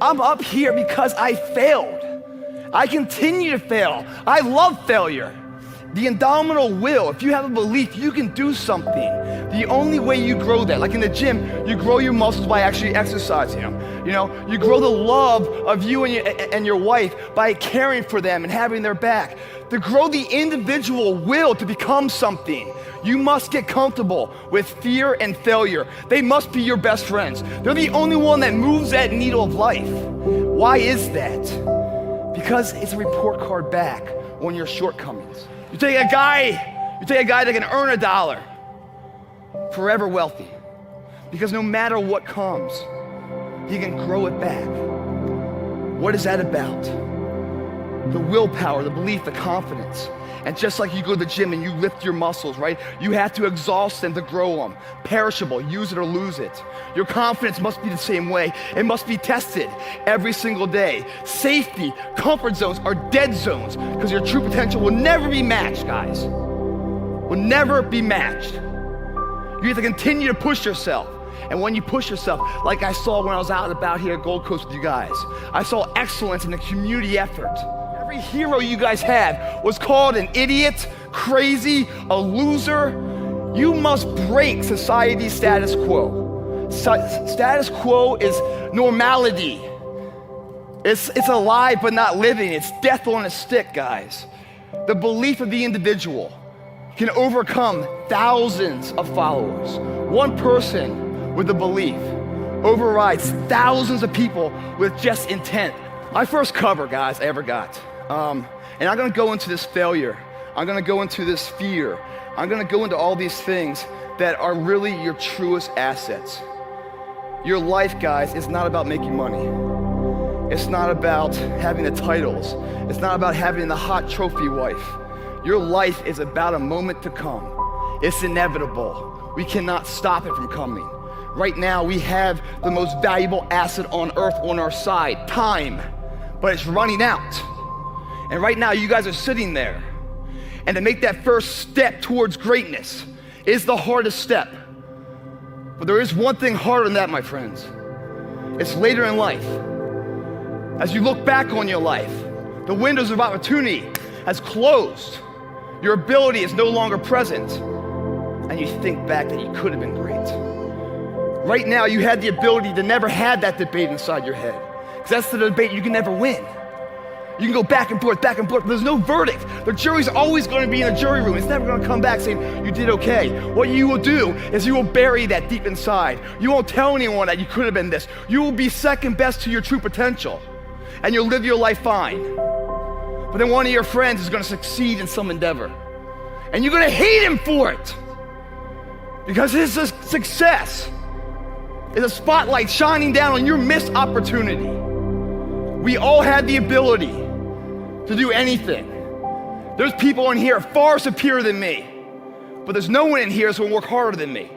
I'm up here because I failed. I continue to fail. I love failure. The indomitable will, if you have a belief you can do something, the only way you grow that, like in the gym, you grow your muscles by actually exercising them. You know, you grow the love of you and your wife by caring for them and having their back. To grow the individual will to become something, you must get comfortable with fear and failure. They must be your best friends. They're the only one that moves that needle of life. Why is that? Because it's a report card back on your shortcomings. You take a guy that can earn $1, forever wealthy, because no matter what comes, he can grow it back. What is that about? The willpower, the belief, the confidence. And just like you go to the gym and you lift your muscles, right? You have to exhaust them to grow them. Perishable, use it or lose it. Your confidence must be the same way. It must be tested every single day. Safety, comfort zones are dead zones because your true potential will never be matched, guys. Will never be matched. You have to continue to push yourself. And when you push yourself, like I saw when I was out and about here at Gold Coast with you guys, I saw excellence in the community effort. Every hero you guys had was called an idiot, crazy, a loser. You must break society's status quo. Status quo is normality. It's alive but not living. It's death on a stick, guys. The belief of the individual can overcome thousands of followers. One person with a belief overrides thousands of people with just intent. My first cover, guys, I ever got. And I'm gonna go into this failure. I'm gonna go into this fear. I'm gonna go into all these things that are really your truest assets. Your life, guys, is not about making money. It's not about having the titles. It's not about having the hot trophy wife. Your life is about a moment to come. It's inevitable. We cannot stop it from coming. Right now, we have the most valuable asset on earth on our side, time, but it's running out. And right now, you guys are sitting there. And to make that first step towards greatness is the hardest step. But there is one thing harder than that, my friends. It's later in life. As you look back on your life, the windows of opportunity has closed. Your ability is no longer present. And you think back that you could have been great. Right now, you had the ability to never have that debate inside your head. Because that's the debate you can never win. You can go back and forth, but there's no verdict. The jury's always going to be in the jury room. It's never going to come back saying, you did okay. What you will do is you will bury that deep inside. You won't tell anyone that you could have been this. You will be second best to your true potential. And you'll live your life fine. But then one of your friends is going to succeed in some endeavor. And you're going to hate him for it. Because his success is a spotlight shining down on your missed opportunity. We all had the ability to do anything. There's people in here far superior than me, but there's no one in here that's gonna work harder than me.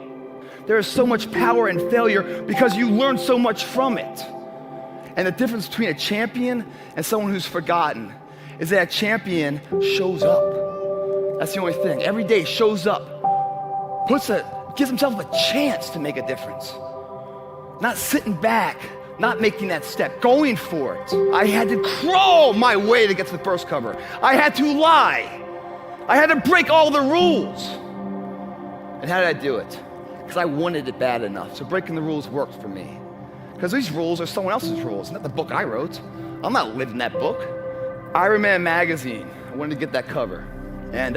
There is so much power in failure because you learn so much from it. And the difference between a champion and someone who's forgotten is that a champion shows up. That's the only thing. Every day shows up, gives himself a chance to make a difference. Not sitting back, not making that step, going for it. I had to crawl my way to get to the first cover. I had to lie. I had to break all the rules. And how did I do it? Because I wanted it bad enough. So breaking the rules worked for me. Because these rules are someone else's rules, not the book I wrote. I'm not living that book. Iron Man magazine, I wanted to get that cover. And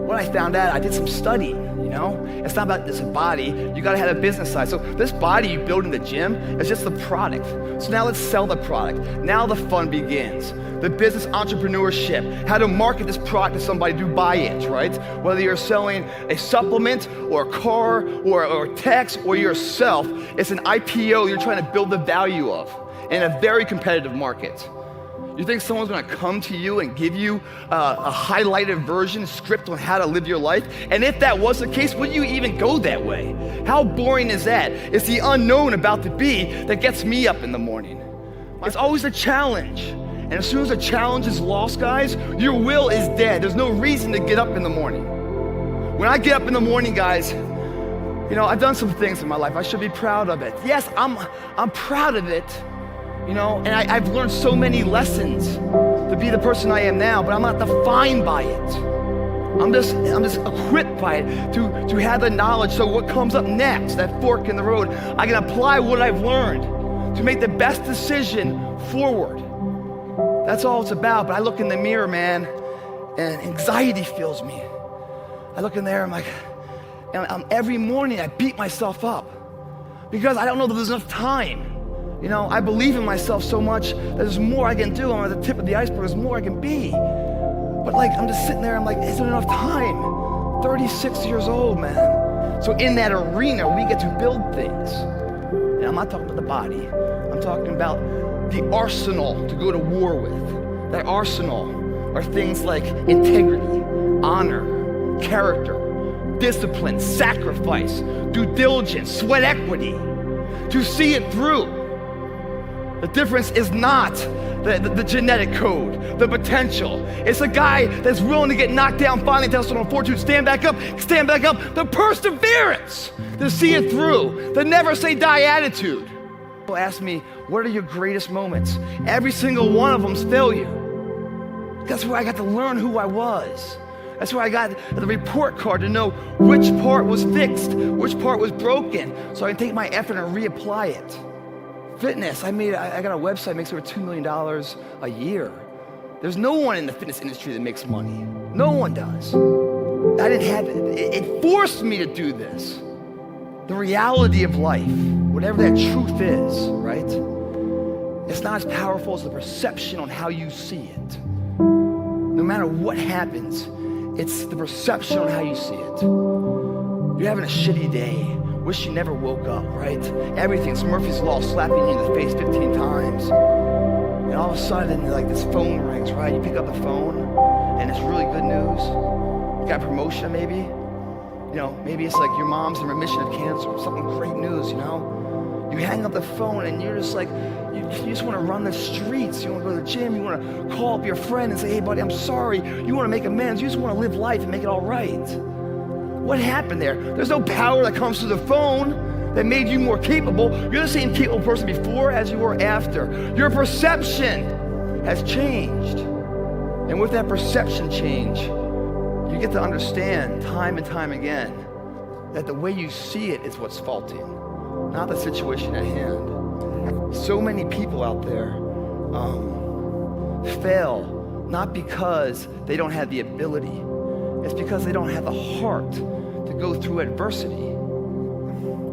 when I found out, I did some studying. You know, it's not about this body. You gotta have a business side. So this body you build in the gym is just the product. So now let's sell the product. Now the fun begins. The business entrepreneurship, how to market this product to somebody to buy it, right? Whether you're selling a supplement or a car or text or yourself, it's an IPO you're trying to build the value of in a very competitive market. You think someone's gonna come to you and give you a highlighted version, script on how to live your life? And if that was the case, would you even go that way? How boring is that? It's the unknown about to be that gets me up in the morning. It's always a challenge. And as soon as a challenge is lost, guys, your will is dead. There's no reason to get up in the morning. When I get up in the morning, guys, you know, I've done some things in my life. I should be proud of it. Yes, I'm proud of it. And I've learned so many lessons to be the person I am now, but I'm not defined by it. I'm just equipped by it to have the knowledge, so what comes up next, that fork in the road, I can apply what I've learned to make the best decision forward. That's all it's about. But I look in the mirror, man, and anxiety fills me. I look in there, I'm like, every morning I beat myself up because I don't know that there's enough time. I believe in myself so much that there's more I can do. I'm at the tip of the iceberg, there's more I can be. But I'm just sitting there, I'm like, isn't enough time? 36 years old, man. So in that arena, we get to build things. And I'm not talking about the body. I'm talking about the arsenal to go to war with. That arsenal are things like integrity, honor, character, discipline, sacrifice, due diligence, sweat equity, to see it through. The difference is not the genetic code, the potential. It's a guy that's willing to get knocked down, finally tested on fortitude, stand back up, the perseverance to see it through, the never say die attitude. People ask me, what are your greatest moments? Every single one of them's failure. That's where I got to learn who I was. That's where I got the report card to know which part was fixed, which part was broken, so I can take my effort and reapply it. Fitness, I got a website that makes over $2 million a year. There's no one in the fitness industry that makes money. No one does. I didn't have it. It forced me to do this. The reality of life, whatever that truth is, right? It's not as powerful as the perception on how you see it. No matter what happens, it's the perception on how you see it. You're having a shitty day. Wish you never woke up, right? Everything's Murphy's Law, slapping you in the face 15 times. And all of a sudden, this phone rings, right? You pick up the phone, and it's really good news. You got a promotion, maybe. Maybe it's like your mom's in remission of cancer, something great news, You hang up the phone, and you're just you just want to run the streets. You want to go to the gym. You want to call up your friend and say, hey, buddy, I'm sorry. You want to make amends. You just want to live life and make it all right. What happened there? There's no power that comes through the phone that made you more capable. You're the same capable person before as you were after. Your perception has changed. And with that perception change, you get to understand time and time again that the way you see it is what's faulty, not the situation at hand. So many people out there fail not because they don't have the ability. It's because they don't have the heart to go through adversity.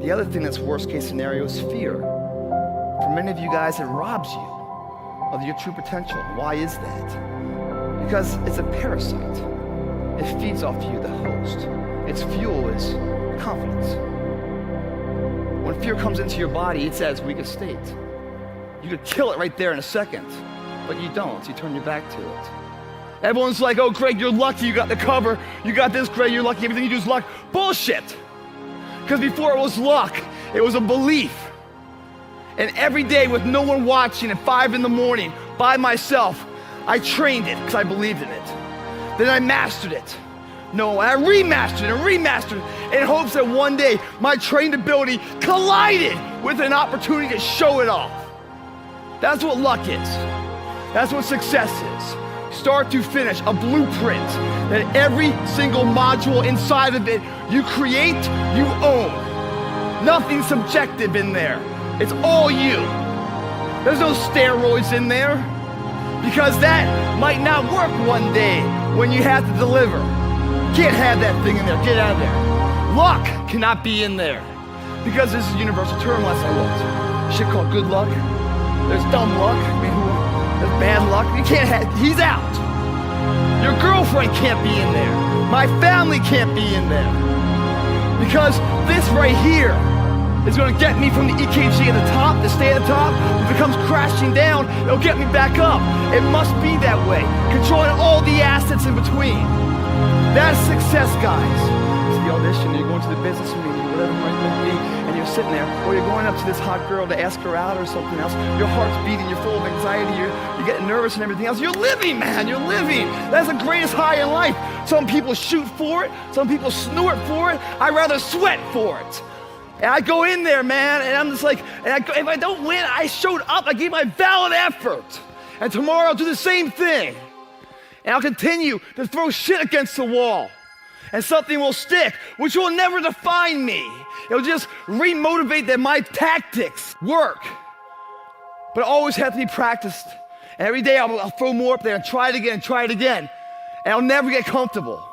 The other thing that's worst case scenario is fear. For many of you guys, it robs you of your true potential. Why is that? Because it's a parasite. It feeds off you, the host. Its fuel is confidence. When fear comes into your body, it's at its weakest state. You could kill it right there in a second, but you don't. You turn your back to it. Everyone's like, oh, Greg, you're lucky you got the cover. You got this, Greg, you're lucky. Everything you do is luck. Bullshit. Because before it was luck, it was a belief. And every day with no one watching at 5 a.m, by myself, I trained it because I believed in it. Then I mastered it. No, I remastered it in hopes that one day my trained ability collided with an opportunity to show it off. That's what luck is. That's what success is. Start to finish, a blueprint that every single module inside of it you create, you own. Nothing subjective in there. It's all you. There's no steroids in there because that might not work one day when you have to deliver. Can't have that thing in there. Get out of there. Luck cannot be in there because this is a universal term unless I looked. Shit called good luck. There's dumb luck. There's bad luck. You can't have, he's out. Your girlfriend can't be in there. My family can't be in there. Because this right here is gonna get me from the EKG at the top, to stay at the top. If it comes crashing down, it'll get me back up. It must be that way. Controlling all the assets in between. That's success, guys. It's the audition, you're going to the business meeting, whatever it might be, and you're sitting there, or you're going up to this hot girl to ask her out or something else. Your heart's beating, you're full of anxiety, you're getting nervous and everything else. You're living, man, you're living. That's the greatest high in life. Some people shoot for it, some people snort for it. I'd rather sweat for it. And I go in there, man, and I'm just like, if I don't win, I showed up, I gave my valid effort. And tomorrow I'll do the same thing. And I'll continue to throw shit against the wall. And something will stick, which will never define me. It'll just re-motivate that my tactics work. But it always have to be practiced. And every day I'll throw more up there and try it again, and I'll never get comfortable.